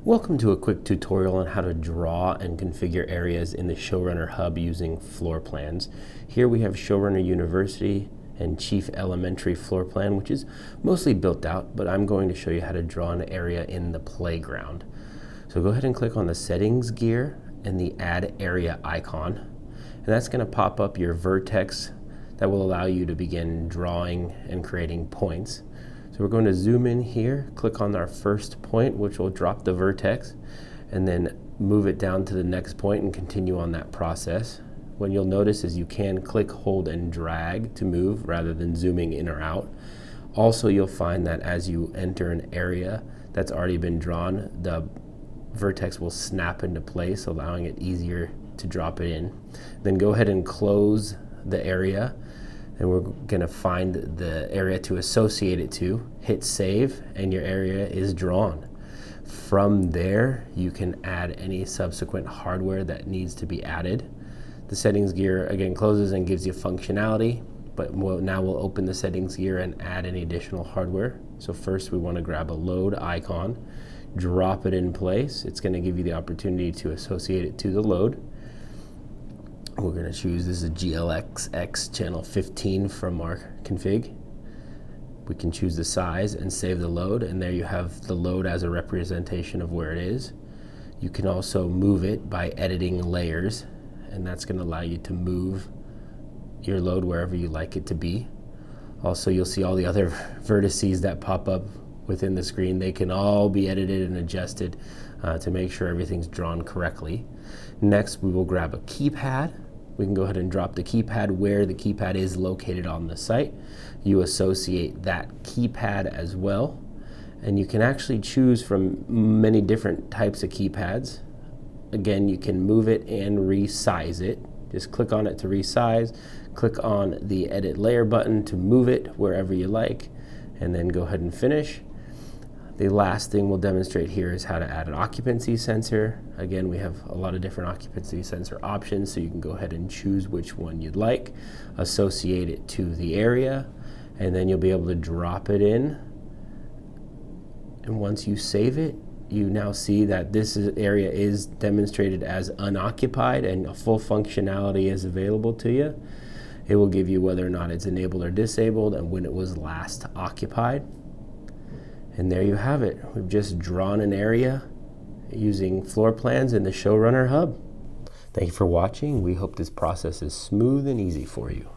Welcome to a quick tutorial on how to draw and configure areas in the ShowrunnerHUB using floor plans. Here we have Showrunner University and Chief Elementary floor plan, which is mostly built out, but I'm going to show you how to draw an area in the playground. So go ahead and click on the settings gear and the add area icon, and that's going to pop up your vertex that will allow you to begin drawing and creating points. So we're going to zoom in here, click on our first point, which will drop the vertex, and then move it down to the next point and continue on that process. What you'll notice is you can click, hold, and drag to move rather than zooming in or out. Also, you'll find that as you enter an area that's already been drawn, the vertex will snap into place, allowing it easier to drop it in. Then go ahead and close the area, and we're going to find the area to associate it to, hit save, and your area is drawn. From there, you can add any subsequent hardware that needs to be added. The settings gear again closes and gives you functionality, but now we'll open the settings gear and add any additional hardware. So first we want to grab a load icon, drop it in place. It's going to give you the opportunity to associate it to the load. We're going to choose, this is GLXX channel 15 from our config. We can choose the size and save the load, and there you have the load as a representation of where it is. You can also move it by editing layers, and that's going to allow you to move your load wherever you like it to be. Also, you'll see all the other vertices that pop up within the screen. They can all be edited and adjusted to make sure everything's drawn correctly. Next, we will grab a keypad. We can go ahead and drop the keypad where the keypad is located on the site. You associate that keypad as well, and you can actually choose from many different types of keypads. Again, you can move it and resize it. Just click on it to resize, click on the edit layer button to move it wherever you like, and then go ahead and finish. The last thing we'll demonstrate here is how to add an occupancy sensor. Again, we have a lot of different occupancy sensor options, so you can go ahead and choose which one you'd like, associate it to the area, and then you'll be able to drop it in. And once you save it, you now see that this area is demonstrated as unoccupied and a full functionality is available to you. It will give you whether or not it's enabled or disabled and when it was last occupied. And there you have it. We've just drawn an area using floor plans in the ShowrunnerHUB. Thank you for watching. We hope this process is smooth and easy for you.